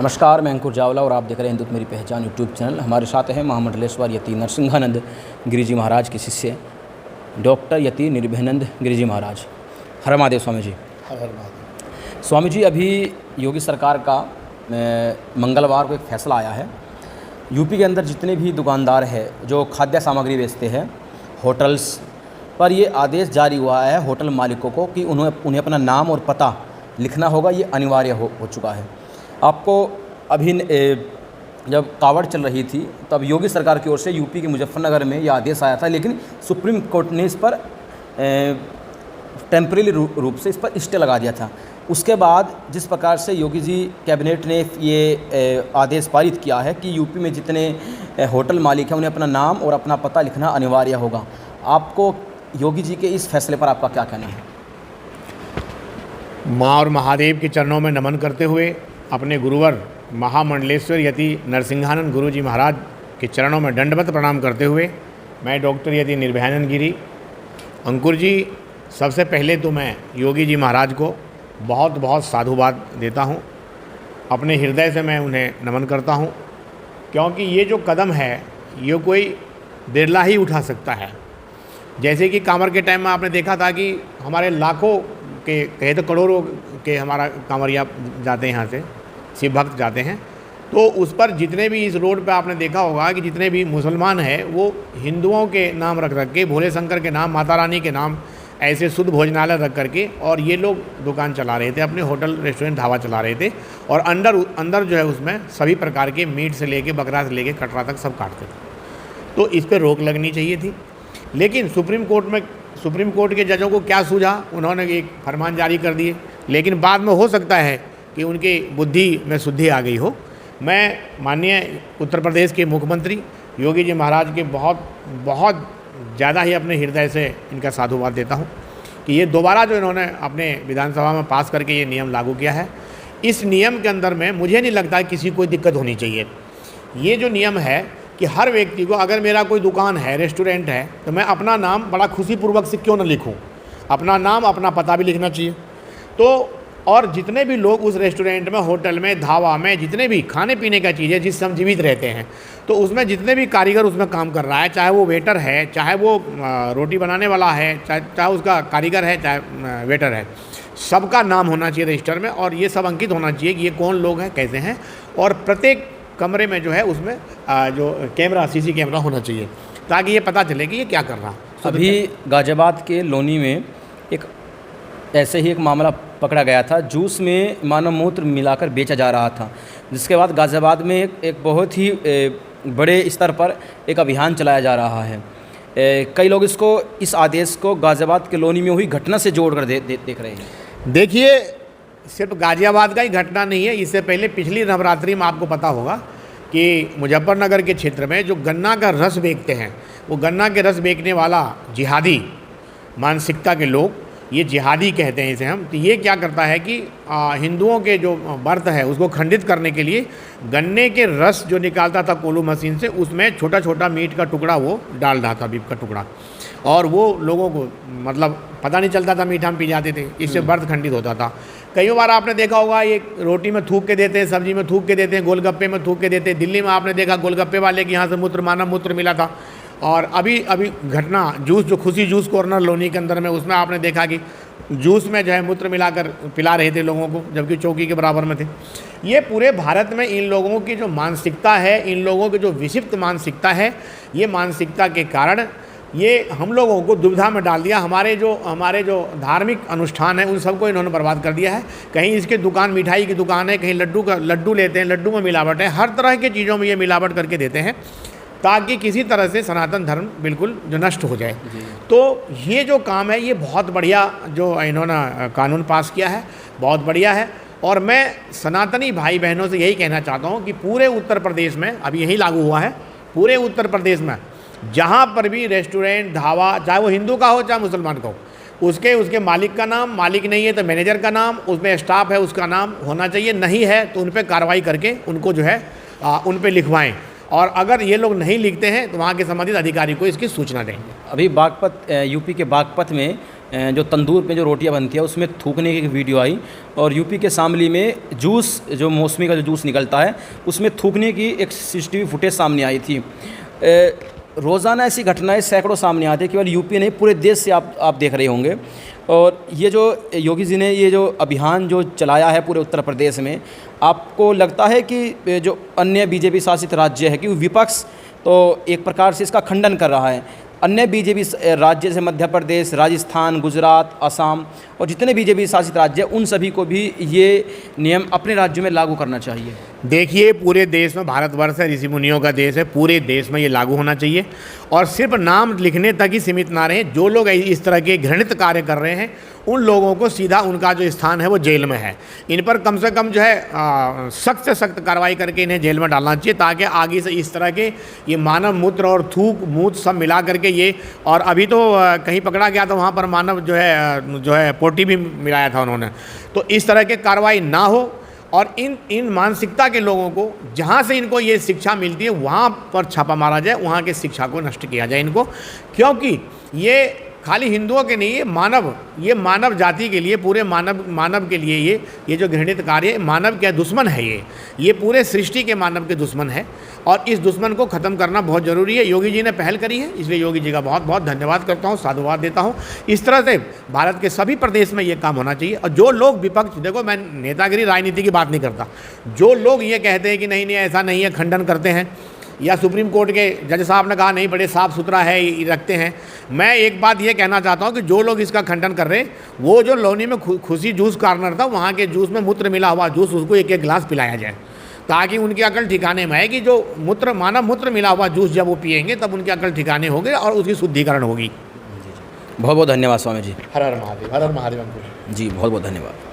नमस्कार, मैं अंकुर जावला और आप देख रहे हैं हिंदुत्व मेरी पहचान यूट्यूब चैनल। हमारे साथ हैं महामंडलेश्वर यति नरसिंहानंद गिरि जी महाराज के शिष्य डॉक्टर यति निर्भयानंद गिरि जी महाराज। हर महादेव स्वामी जी। हर हर महादेव। स्वामी जी, अभी योगी सरकार का मंगलवार को एक फैसला आया है। यूपी के अंदर जितने भी दुकानदार हैं जो खाद्य सामग्री बेचते हैं, होटल्स पर ये आदेश जारी हुआ है होटल मालिकों को कि उन्हें अपना नाम और पता लिखना होगा। ये अनिवार्य हो चुका है। आपको अभी जब कावड़ चल रही थी तब योगी सरकार की ओर से यूपी के मुजफ्फरनगर में यह आदेश आया था, लेकिन सुप्रीम कोर्ट ने इस पर टेम्परेरी रूप से इस पर स्टे लगा दिया था। उसके बाद जिस प्रकार से योगी जी कैबिनेट ने ये आदेश पारित किया है कि यूपी में जितने होटल मालिक हैं उन्हें अपना नाम और अपना पता लिखना अनिवार्य होगा, आपको योगी जी के इस फैसले पर आपका क्या कहना है? माँ और महादेव के चरणों में नमन करते हुए अपने गुरुवर महामंडलेश्वर यति नरसिंहानंद गुरु जी महाराज के चरणों में दंडवत प्रणाम करते हुए मैं डॉक्टर यति निर्भयानंद गिरि अंकुर जी, सबसे पहले तो मैं योगी जी महाराज को बहुत बहुत साधुवाद देता हूँ। अपने हृदय से मैं उन्हें नमन करता हूँ, क्योंकि ये जो कदम है ये कोई बिरला ही उठा सकता है। जैसे कि कांवर के टाइम में आपने देखा था कि हमारे लाखों के कहे तो करोड़ों के हमारा कांवरिया जाते हैं, यहाँ से शिव भक्त जाते हैं। तो उस पर जितने भी इस रोड पे आपने देखा होगा कि जितने भी मुसलमान हैं वो हिंदुओं के नाम रख के, भोले शंकर के नाम, माता रानी के नाम, ऐसे शुद्ध भोजनालय रख करके और ये लोग दुकान चला रहे थे, अपने होटल रेस्टोरेंट ढाबा चला रहे थे। और अंदर जो है उसमें सभी प्रकार के मीट से लेके बकरा से लेके कटरा तक सब काटते थे। तो इस पर रोक लगनी चाहिए थी। लेकिन सुप्रीम कोर्ट के जजों को क्या सूझा, उन्होंने एक फरमान जारी कर दिए। लेकिन बाद में हो सकता है कि उनकी बुद्धि में शुद्धि आ गई हो। मैं माननीय उत्तर प्रदेश के मुख्यमंत्री योगी जी महाराज के बहुत ज़्यादा ही अपने हृदय से इनका साधुवाद देता हूँ कि ये दोबारा जो इन्होंने अपने विधानसभा में पास करके ये नियम लागू किया है, इस नियम के अंदर में मुझे नहीं लगता किसी को कोई दिक्कत होनी चाहिए। ये जो नियम है कि हर व्यक्ति को, अगर मेरा कोई दुकान है, रेस्टोरेंट है, तो मैं अपना नाम बड़ा खुशीपूर्वक से क्यों न लिखूं, अपना नाम अपना पता भी लिखना चाहिए। तो और जितने भी लोग उस रेस्टोरेंट में, होटल में, ढाबा में, जितने भी खाने पीने का चीज़ है जिससे हम जीवित रहते हैं, तो उसमें जितने भी कारीगर उसमें काम कर रहा है, चाहे वो वेटर है, चाहे वो रोटी बनाने वाला है, चाहे उसका कारीगर है, चाहे वेटर है, सबका नाम होना चाहिए रजिस्टर में। और ये सब अंकित होना चाहिए कि ये कौन लोग हैं, कैसे हैं। और प्रत्येक कमरे में जो है उसमें जो कैमरा, सीसी कैमरा होना चाहिए, ताकि ये पता चले कि ये क्या कर रहा। अभी गाजियाबाद के लोनी में एक ऐसे ही एक मामला पकड़ा गया था, जूस में मानव मूत्र मिलाकर बेचा जा रहा था, जिसके बाद गाजियाबाद में एक बहुत ही बड़े स्तर पर एक अभियान चलाया जा रहा है। कई लोग इस आदेश को गाजियाबाद के लोनी में हुई घटना से जोड़कर देख रहे हैं। देखिए, सिर्फ गाजियाबाद का ही घटना नहीं है। इससे पहले पिछली नवरात्रि में आपको पता होगा कि मुजफ्फरनगर के क्षेत्र में जो गन्ना का रस बेचते हैं, वो गन्ना के रस बेचने वाला जिहादी मानसिकता के लोग, ये जिहादी कहते हैं इसे हम, तो ये क्या करता है कि हिंदुओं के जो व्रत है उसको खंडित करने के लिए गन्ने के रस जो निकालता था कोल्हू मशीन से, उसमें छोटा छोटा मीट का टुकड़ा वो डाल रहा था, बीफ का टुकड़ा, और वो लोगों को मतलब पता नहीं चलता था, मीठा हम पी जाते थे, इससे व्रत खंडित होता था। कई बार आपने देखा होगा ये रोटी में थूक के देते हैं, सब्जी में थूक के देते हैं, गोलगप्पे में थूक के देते हैं। दिल्ली में आपने देखा गोलगप्पे वाले के यहाँ से मानव मूत्र मिला था। और अभी घटना जूस, जो खुशी जूस कॉर्नर लोनी के अंदर में, उसमें आपने देखा कि जूस में जो है मूत्र मिलाकर पिला रहे थे लोगों को, जबकि चौकी के बराबर में थे। ये पूरे भारत में इन लोगों की जो मानसिकता है, इन लोगों की जो विक्षिप्त मानसिकता है, ये मानसिकता के कारण ये हम लोगों को दुविधा में डाल दिया। हमारे जो धार्मिक अनुष्ठान है उन सबको इन्होंने बर्बाद कर दिया है। कहीं इसके दुकान, मिठाई की दुकान है, कहीं लड्डू लेते हैं, लड्डू में मिलावट है, हर तरह की चीज़ों में ये मिलावट करके देते हैं, ताकि किसी तरह से सनातन धर्म बिल्कुल जो नष्ट हो जाए। तो ये जो काम है ये बहुत बढ़िया जो इन्होंने कानून पास किया है, बहुत बढ़िया है। और मैं सनातनी भाई बहनों से यही कहना चाहता हूँ कि पूरे उत्तर प्रदेश में, अभी यही लागू हुआ है, पूरे उत्तर प्रदेश में जहाँ पर भी रेस्टोरेंट, ढाबा, चाहे वो हिंदू का हो चाहे मुसलमान का हो, उसके मालिक का नाम, मालिक नहीं है तो मैनेजर का नाम, उसमें स्टाफ है उसका नाम होना चाहिए। नहीं है तो उन पर कार्रवाई करके उनको जो है उन पर लिखवाएँ। और अगर ये लोग नहीं लिखते हैं तो वहाँ के संबंधित अधिकारी को इसकी सूचना देंगे। अभी बागपत, यूपी के बागपत में जो तंदूर पे जो रोटियां बनती है उसमें थूकने की एक वीडियो आई, और यूपी के शामली में जूस, जो मौसमी का जो जूस निकलता है उसमें थूकने की एक CCTV फुटेज सामने आई थी। रोज़ाना ऐसी घटनाएं सैकड़ों सामने आती है, केवल यूपी नहीं पूरे देश से आप देख रहे होंगे। और ये जो योगी जी ने ये जो अभियान जो चलाया है पूरे उत्तर प्रदेश में, आपको लगता है कि जो अन्य बीजेपी शासित राज्य है कि विपक्ष तो एक प्रकार से इसका खंडन कर रहा है, अन्य बीजेपी राज्य जैसे मध्य प्रदेश, राजस्थान, गुजरात, असम और जितने बीजेपी शासित राज्य हैं उन सभी को भी ये नियम अपने राज्यों में लागू करना चाहिए? देखिए, पूरे देश में, भारतवर्ष है, ऋषि मुनियों का देश है, पूरे देश में ये लागू होना चाहिए और सिर्फ नाम लिखने तक ही सीमित ना रहे। जो लोग इस तरह के घृणित कार्य कर रहे हैं उन लोगों को सीधा उनका जो स्थान है वो जेल में है। इन पर कम से कम जो है सख्त से सख्त कार्रवाई करके इन्हें जेल में डालना चाहिए, ताकि आगे से इस तरह के ये मानव मूत्र और थूक मूत सब मिला करके ये, और अभी तो कहीं पकड़ा गया तो वहाँ पर मानव जो है पोटी भी मिलाया था उन्होंने। तो इस तरह के कार्रवाई ना हो और इन मानसिकता के लोगों को जहाँ से इनको ये शिक्षा मिलती है वहाँ पर छापा मारा जाए, वहाँ के शिक्षा को नष्ट किया जाए इनको, क्योंकि ये खाली हिंदुओं के नहीं, ये मानव जाति के लिए, पूरे मानव के लिए ये जो घृणित कार्य, मानव के दुश्मन है ये पूरे सृष्टि के मानव के दुश्मन है और इस दुश्मन को ख़त्म करना बहुत ज़रूरी है। योगी जी ने पहल करी है, इसलिए योगी जी का बहुत बहुत धन्यवाद करता हूँ, साधुवाद देता हूँ। इस तरह से भारत के सभी प्रदेश में ये काम होना चाहिए। और जो लोग विपक्ष, देखो मैं नेतागिरी राजनीति की बात नहीं करता, जो लोग ये कहते हैं कि नहीं ऐसा नहीं है, खंडन करते हैं, या सुप्रीम कोर्ट के जज साहब ने कहा नहीं बड़े साफ़ सुथरा है रखते हैं, मैं एक बात ये कहना चाहता हूँ कि जो लोग इसका खंडन कर रहे हैं, वो जो लोनी में खुशी जूस कॉर्नर था वहाँ के जूस में मूत्र मिला हुआ जूस, उसको एक एक गिलास पिलाया जाए, ताकि उनकी अकल ठिकाने में आए कि जो मानव मूत्र मिला हुआ जूस जब वो पिएंगे तब उनकी अकल ठिकाने होगी और उसकी शुद्धिकरण होगी। बहुत बहुत धन्यवाद स्वामी जी। हर हर महादेव, हर हर महादेव। जी बहुत बहुत धन्यवाद।